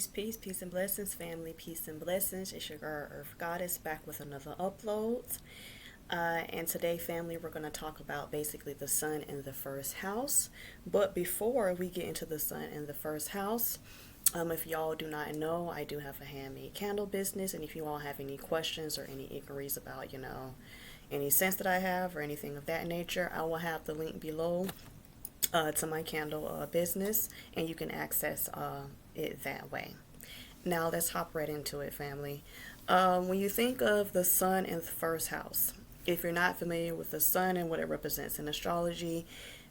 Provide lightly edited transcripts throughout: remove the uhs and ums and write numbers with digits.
Peace and blessings, family, peace and blessings. It's your girl, Earth Goddess, back with another upload. And today, family, we're going to talk about basically the sun in the first house. But before we get into the sun in the first house, if y'all do not know, I do have a handmade candle business. And if you all have any questions or any inquiries about, any scents that I have or anything of that nature, I will have the link below to my candle business, and you can access it that way. Now let's hop right into it, family. When you think of the sun in the first house, if you're not familiar with the sun and what it represents in astrology,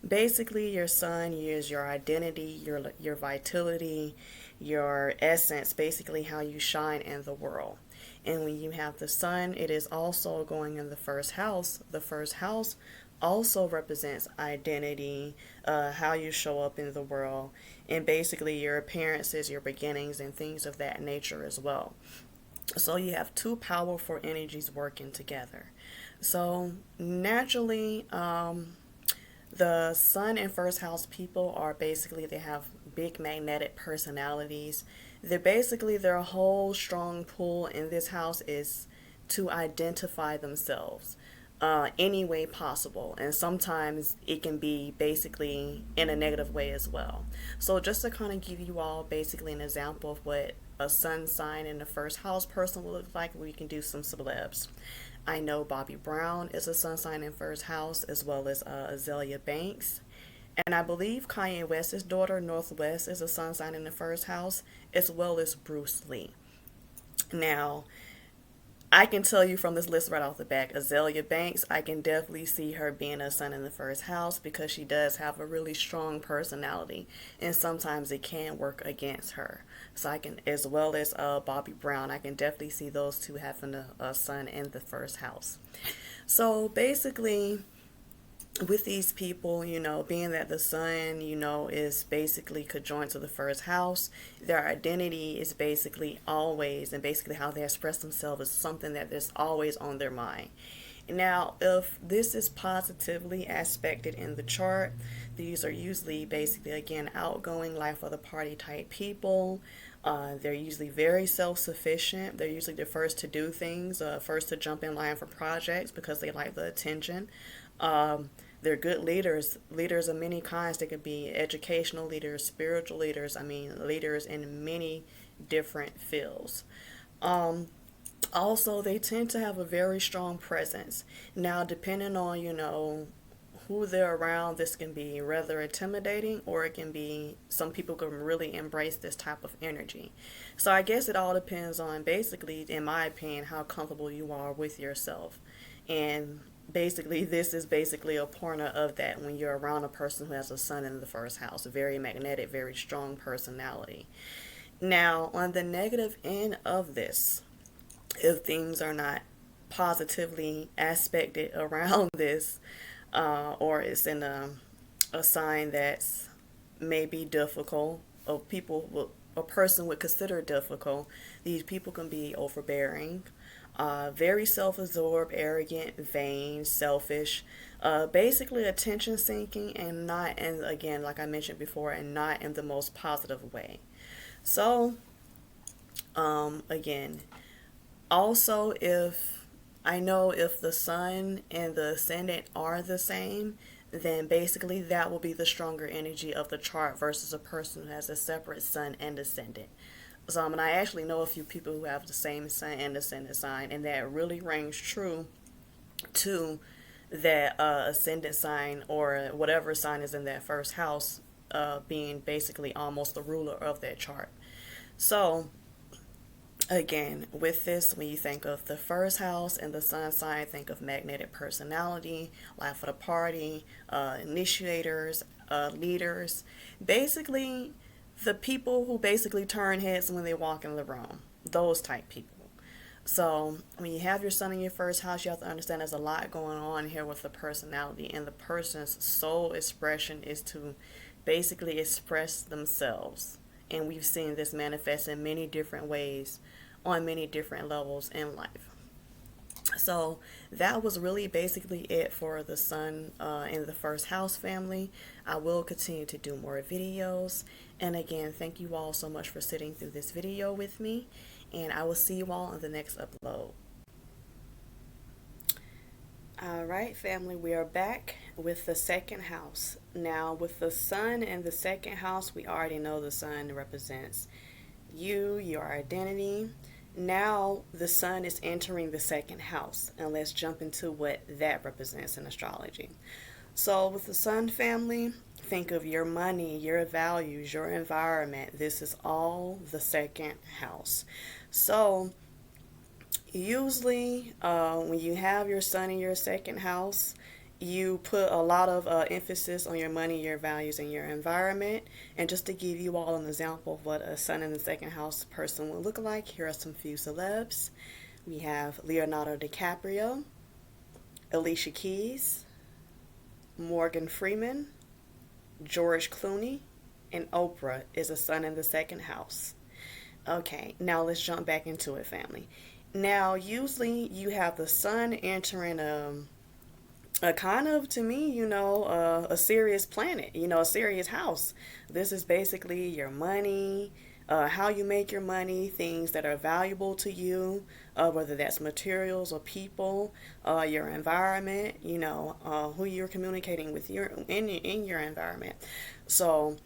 basically your sun is your identity, your vitality, your essence, basically how you shine in the world. And when you have the sun, it is also going in the first house. The first house also represents identity, how you show up in the world, and basically your appearances, your beginnings, and things of that nature as well. So you have two powerful energies working together. So naturally, the sun and first house people are basically, they have big magnetic personalities. Their whole strong pull in this house is to identify themselves any way possible, and sometimes it can be basically in a negative way as well. So just to kind of give you all basically an example of what a sun sign in the first house person will look like, we can do some celebs. I know Bobby Brown is a sun sign in first house, as well as Azalea Banks. And I believe Kanye West's daughter, Northwest, is a sun sign in the first house, as well as Bruce Lee. Now, I can tell you from this list right off the back, Azalea Banks, I can definitely see her being a sun in the first house because she does have a really strong personality, and sometimes it can work against her. So I can, as well as Bobby Brown, I can definitely see those two having a sun in the first house. So basically, with these people, being that the sun, is basically conjoined to the first house, their identity is basically always, and basically how they express themselves is something that is always on their mind. Now, if this is positively aspected in the chart, these are usually basically, again, outgoing, life of the party type people. They're usually very self-sufficient. They're usually the first to do things, first to jump in line for projects because they like the attention. They're good leaders of many kinds. They could be educational leaders, spiritual leaders, leaders in many different fields. Also, they tend to have a very strong presence. Now, depending on, who they're around, this can be rather intimidating, or it can be, some people can really embrace this type of energy. So I guess it all depends on, basically, in my opinion, how comfortable you are with yourself. And basically, this is basically a pointer of that when you're around a person who has a sun in the first house, a very magnetic, very strong personality. Now, on the negative end of this, if things are not positively aspected around this, or it's in a sign that's maybe difficult, or a person would consider difficult, these people can be overbearing, very self-absorbed, arrogant, vain, selfish, basically attention seeking, and not, and again, like I mentioned before, and not in the most positive way. So, again, also, if the sun and the ascendant are the same, then basically that will be the stronger energy of the chart versus a person who has a separate sun and ascendant. So, and I actually know a few people who have the same sun and ascendant sign, and that really rings true to that ascendant sign or whatever sign is in that first house, being basically almost the ruler of that chart. So, again, with this, when you think of the first house and the sun sign, think of magnetic personality, life of the party, initiators, leaders. Basically, the people who basically turn heads when they walk in the room. Those type people. So when you have your sun in your first house, you have to understand there's a lot going on here with the personality, and the person's sole expression is to basically express themselves. And we've seen this manifest in many different ways on many different levels in life. So that was really basically it for the sun in the first house family. I will continue to do more videos. And again, thank you all so much for sitting through this video with me. And I will see you all in the next upload. All right, family, we are back with the second house. Now, with the sun in the second house, we already know the sun represents you, your identity. Now, the sun is entering the second house, and let's jump into what that represents in astrology. So, with the sun family, think of your money, your values, your environment. This is all the second house. So, usually, when you have your sun in your second house, you put a lot of emphasis on your money, your values, and your environment. And just to give you all an example of what a sun in the second house person would look like, here are some few celebs. We have Leonardo DiCaprio, Alicia Keys, Morgan Freeman, George Clooney, and Oprah is a sun in the second house. Okay, now let's jump back into it, family. Now, usually you have the sun entering a kind of, to me, a serious planet, a serious house. This is basically your money, how you make your money, things that are valuable to you, whether that's materials or people, your environment, who you're communicating with in your environment. So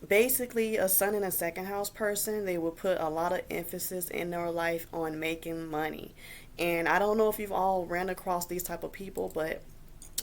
basically, a sun and a second house person, they will put a lot of emphasis in their life on making money. And I don't know if you've all ran across these type of people, but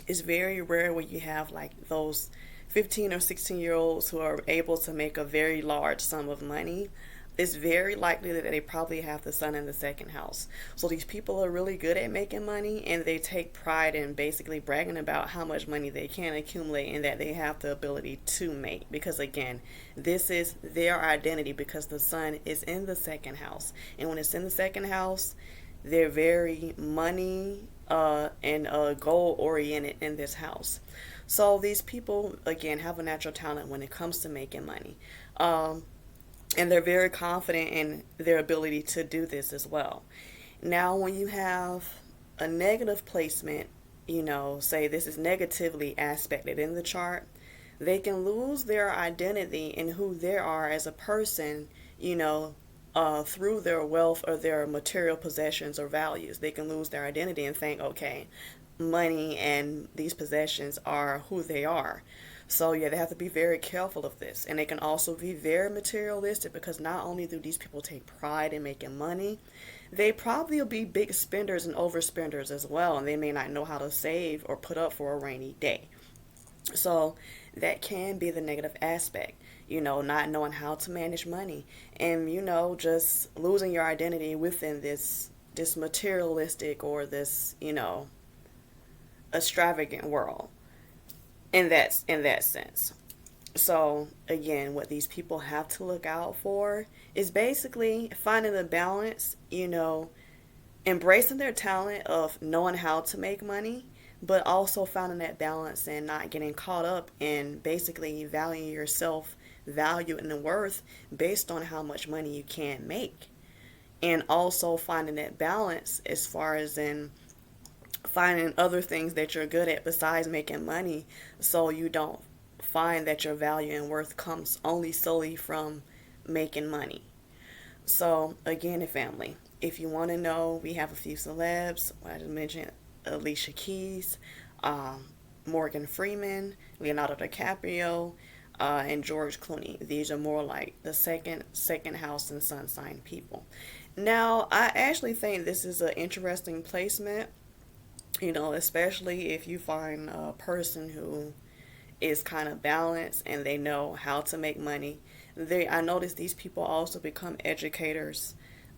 it's very rare when you have like those 15 or 16-year-olds who are able to make a very large sum of money. It's very likely that they probably have the sun in the second house. So these people are really good at making money, and they take pride in basically bragging about how much money they can accumulate and that they have the ability to make. Because again, this is their identity because the sun is in the second house. And when it's in the second house, they're very money and goal oriented in this house. So these people, again, have a natural talent when it comes to making money. And they're very confident in their ability to do this as well. Now, when you have a negative placement, say this is negatively aspected in the chart, they can lose their identity in who they are as a person, through their wealth or their material possessions or values. They can lose their identity and think, okay, money and these possessions are who they are. So yeah, they have to be very careful of this. And they can also be very materialistic because not only do these people take pride in making money, they probably will be big spenders and overspenders as well. And they may not know how to save or put up for a rainy day. So that can be the negative aspect, not knowing how to manage money and, just losing your identity within this materialistic or this, extravagant world in that sense. So again, what these people have to look out for is basically finding a balance, embracing their talent of knowing how to make money, but also finding that balance and not getting caught up in basically valuing yourself, value and worth based on how much money you can make. And also finding that balance as far as in finding other things that you're good at besides making money, so you don't find that your value and worth comes only solely from making money. So again, family, if you want to know, we have a few celebs. I just mentioned Alicia Keys, Morgan Freeman, Leonardo DiCaprio, and George Clooney. These are more like the second house and sun sign people. Now, I actually think this is an interesting placement, especially if you find a person who is kind of balanced and they know how to make money. I notice these people also become educators,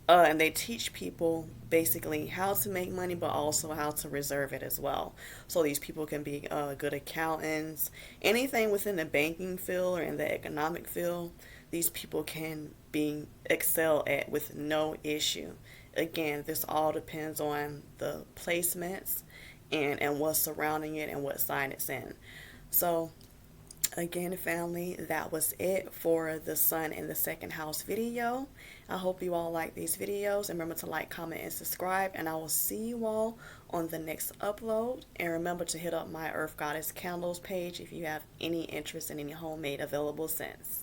and they teach people basically how to make money, but also how to reserve it as well. So these people can be good accountants, anything within the banking field or in the economic field. These people can be excel at with no issue. Again, this all depends on the placements and what's surrounding it and what sign it's in. So Again, family, that was it for the sun in the second house video. I hope you all like these videos, and remember to like, comment, and subscribe, and I will see you all on the next upload. And remember to hit up my Earth Goddess Candles page if you have any interest in any homemade available scents.